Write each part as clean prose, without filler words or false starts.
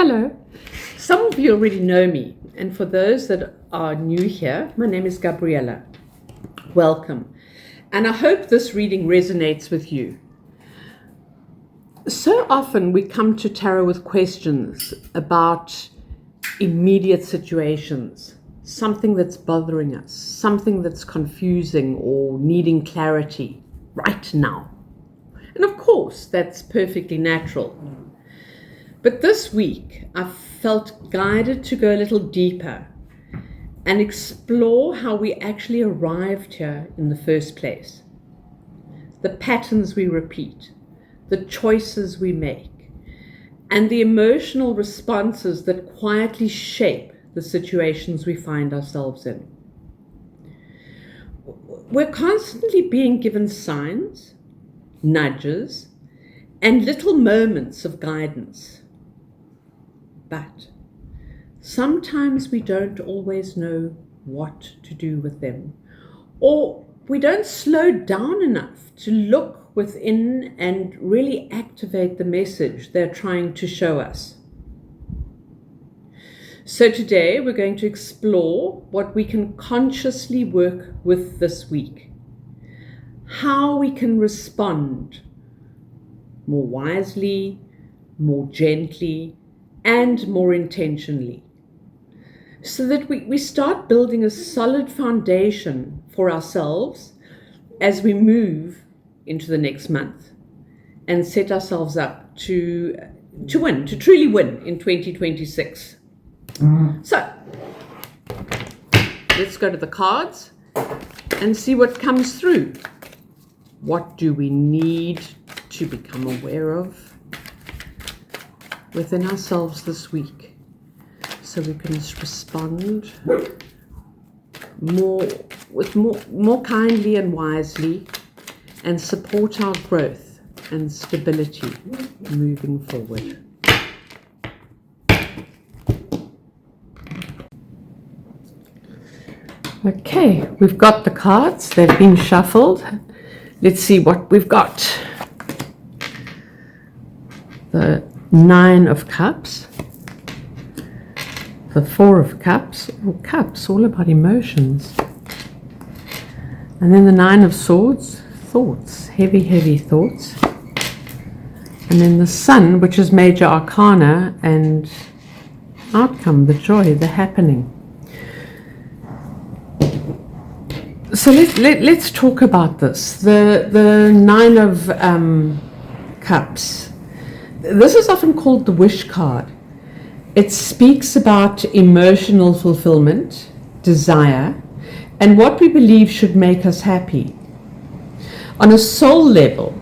Hello. Some of you already know me, and for those that are new here, my name is Gabriella. Welcome, and I hope this reading resonates with you. So often we come to tarot with questions about immediate situations, something that's bothering us, something that's confusing or needing clarity right now. And of course, that's perfectly natural. But this week, I felt guided to go a little deeper and explore how we actually arrived here in the first place. The patterns we repeat, the choices we make, and the emotional responses that quietly shape the situations we find ourselves in. We're constantly being given signs, nudges, and little moments of guidance. But sometimes we don't always know what to do with them, or we don't slow down enough to look within and really activate the message they're trying to show us. So today we're going to explore what we can consciously work with this week, how we can respond more wisely, more gently, and more intentionally, so that we start building a solid foundation for ourselves as we move into the next month and set ourselves up to win, to truly win in 2026. So let's go to the cards and see what comes through. What do we need to become aware of within ourselves this week, so we can respond more kindly and wisely, and support our growth and stability moving forward. Okay, we've got the cards. They've been shuffled. Let's see what we've got. The 9 of Cups, the 4 of Cups, all about emotions, and then the 9 of Swords, thoughts, heavy thoughts, and then the Sun, which is major arcana and outcome, the joy, the happening. So let's talk about this. The 9 of Cups. This is often called the wish card. It speaks about emotional fulfillment, desire, and what we believe should make us happy. On a soul level,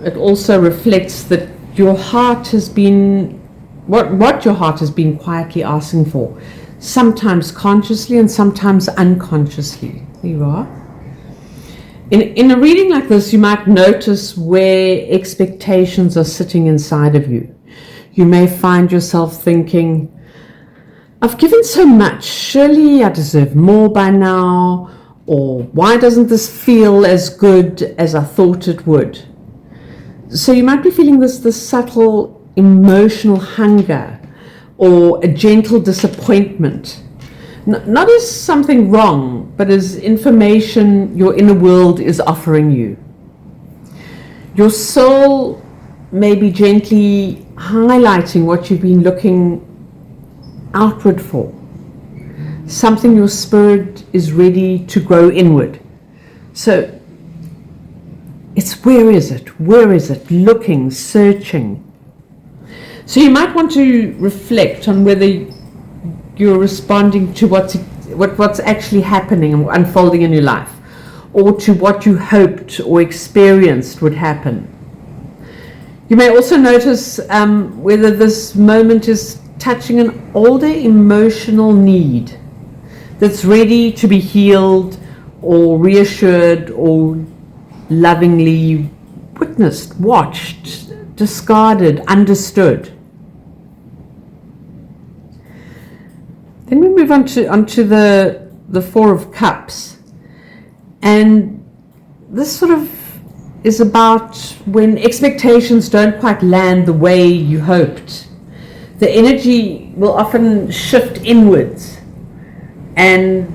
it also reflects that your heart has been, what your heart has been quietly asking for, sometimes consciously and sometimes unconsciously. There you are. In a reading like this, you might notice where expectations are sitting inside of you. You may find yourself thinking, I've given so much, surely I deserve more by now, or why doesn't this feel as good as I thought it would? So you might be feeling this subtle emotional hunger or a gentle disappointment. Not as something wrong, but as information your inner world is offering you. Your soul may be gently highlighting what you've been looking outward for, something your spirit is ready to grow inward. So it's where is it, looking, searching. So you might want to reflect on whether you're responding to what's actually happening and unfolding in your life, or to what you hoped or experienced would happen. You may also notice whether this moment is touching an older emotional need that's ready to be healed or reassured or lovingly witnessed, watched, discarded, understood. Then we move on to the 4 of Cups, and this sort of is about when expectations don't quite land the way you hoped. the energy will often shift inwards. And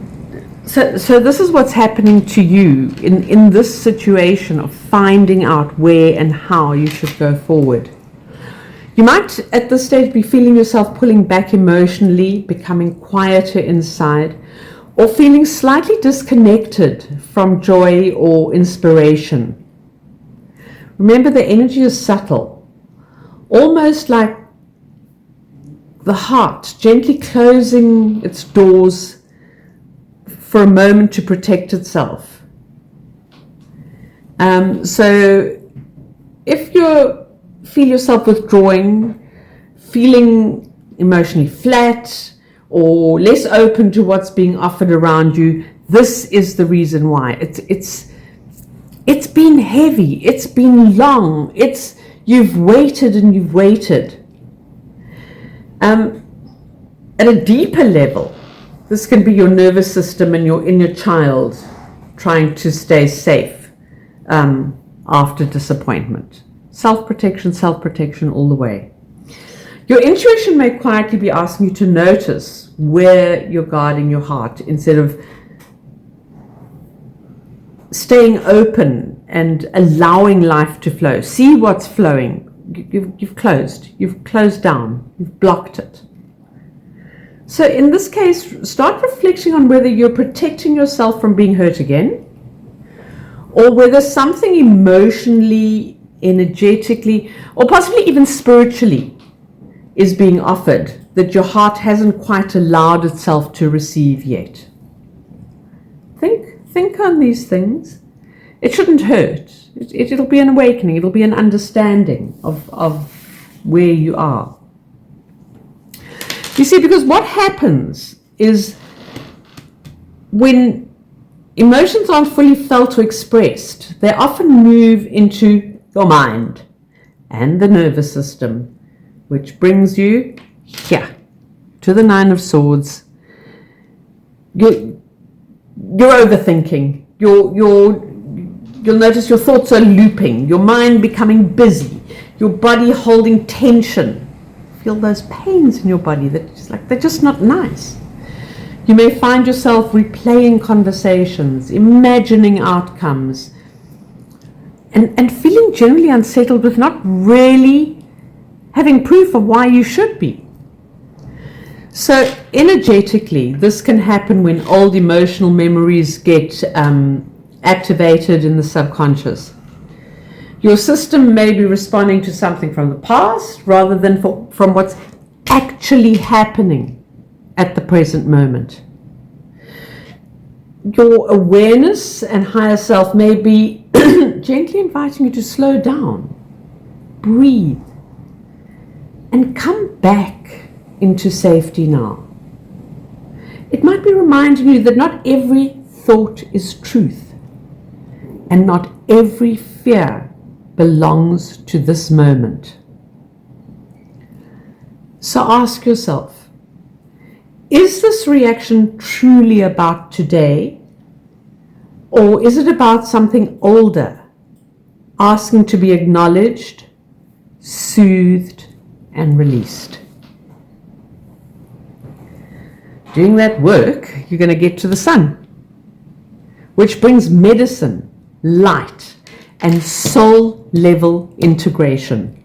so this is what's happening to you in this situation of finding out where and how you should go forward. You might at this stage be feeling yourself pulling back emotionally, becoming quieter inside, or feeling slightly disconnected from joy or inspiration. Remember, the energy is subtle, almost like the heart gently closing its doors for a moment to protect itself. So if you feel yourself withdrawing, feeling emotionally flat or less open to what's being offered around you, this is the reason why. It's been heavy, it's been long, you've waited and you've waited. At a deeper level, this can be your nervous system and your inner child trying to stay safe after disappointment. Self-protection all the way. Your intuition may quietly be asking you to notice where you're guarding your heart instead of staying open and allowing life to flow. See what's flowing. You've closed down, you've blocked it. So in this case, start reflecting on whether you're protecting yourself from being hurt again, or whether something emotionally, energetically, or possibly even spiritually is being offered that your heart hasn't quite allowed itself to receive yet. Think on these things. It shouldn't hurt. It'll be an awakening. It'll be an understanding of where you are. You see, because what happens is when emotions aren't fully felt or expressed, they often move into your mind and the nervous system, which brings you here to the Nine of Swords. You're overthinking. You'll notice your thoughts are looping, your mind becoming busy, your body holding tension. Feel those pains in your body they're just not nice. You may find yourself replaying conversations, imagining outcomes, and feeling generally unsettled with not really having proof of why you should be. So energetically, this can happen when old emotional memories get activated in the subconscious. Your system may be responding to something from the past rather than from what's actually happening at the present moment. Your awareness and higher self may be gently inviting you to slow down, breathe, and come back into safety now. It might be reminding you that not every thought is truth, and not every fear belongs to this moment. So ask yourself, is this reaction truly about today, or is it about something older, asking to be acknowledged, soothed, and released? Doing that work, you're going to get to the sun, which brings medicine, light, and soul level integration.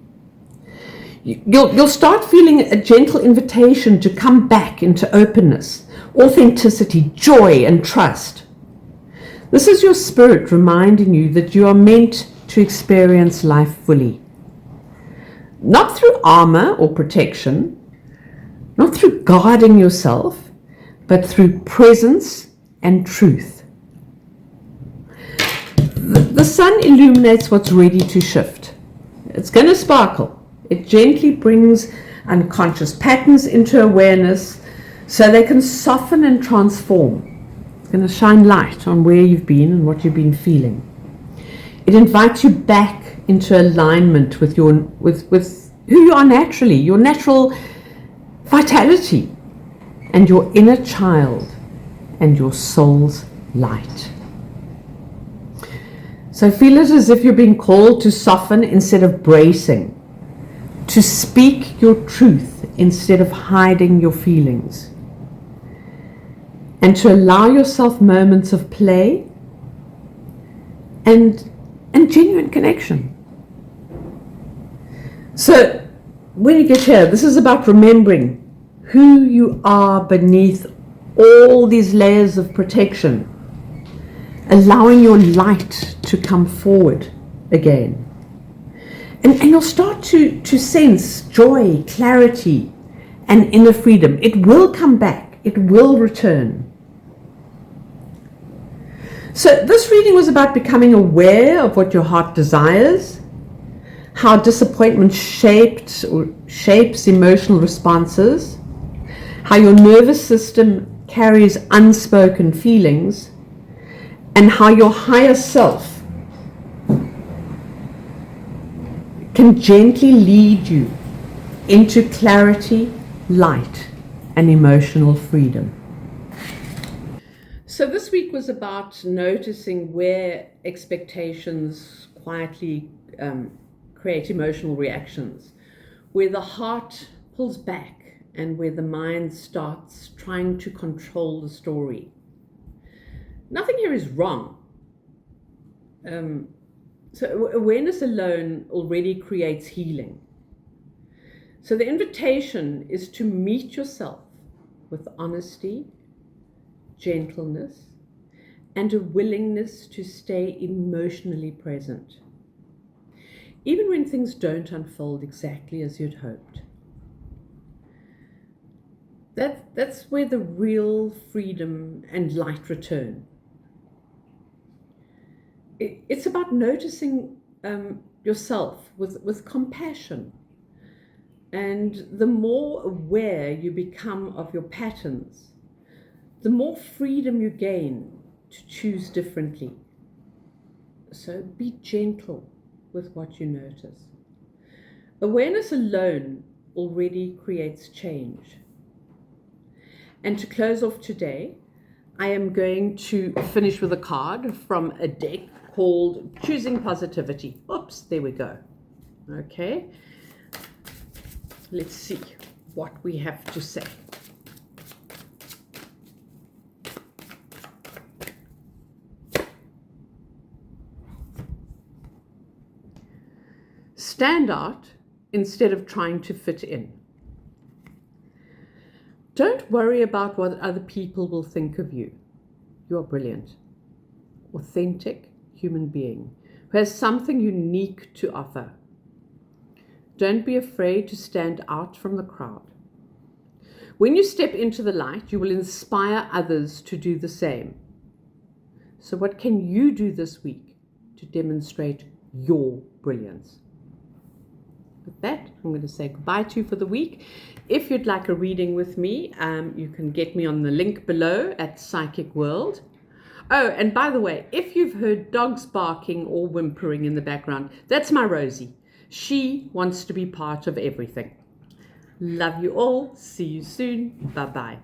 You'll start feeling a gentle invitation to come back into openness, authenticity, joy, and trust. This is your spirit reminding you that you are meant to experience life fully. Not through armor or protection, not through guarding yourself, but through presence and truth. The sun illuminates what's ready to shift. It's going to sparkle. It gently brings unconscious patterns into awareness so they can soften and transform. It's going to shine light on where you've been and what you've been feeling. It invites you back into alignment with who you are naturally, your natural vitality, and your inner child and your soul's light. So feel it as if you're being called to soften instead of bracing, to speak your truth instead of hiding your feelings, and to allow yourself moments of play and genuine connection. So when you get here, this is about remembering who you are beneath all these layers of protection, allowing your light to come forward again. And you'll start to sense joy, clarity, and inner freedom. It will come back. It will return. So this reading was about becoming aware of what your heart desires, how disappointment shapes emotional responses, how your nervous system carries unspoken feelings, and how your higher self can gently lead you into clarity, light, and emotional freedom. So this week was about noticing where expectations quietly create emotional reactions, where the heart pulls back and where the mind starts trying to control the story. Nothing here is wrong. So awareness alone already creates healing. So the invitation is to meet yourself with honesty, gentleness, and a willingness to stay emotionally present, even when things don't unfold exactly as you'd hoped. That's where the real freedom and light return. It's about noticing yourself with compassion. And the more aware you become of your patterns, the more freedom you gain to choose differently. So be gentle with what you notice. Awareness alone already creates change. And to close off today, I am going to finish with a card from a deck called Choosing Positivity. Oops, there we go. Okay. Let's see what we have to say. Stand out instead of trying to fit in. Don't worry about what other people will think of you. You are brilliant, authentic human being who has something unique to offer. Don't be afraid to stand out from the crowd. When you step into the light, you will inspire others to do the same. So what can you do this week to demonstrate your brilliance? With that, I'm going to say goodbye to you for the week. If you'd like a reading with me, you can get me on the link below at Psychic World. Oh, and by the way, if you've heard dogs barking or whimpering in the background, that's my Rosie. She wants to be part of everything. Love you all. See you soon. Bye-bye.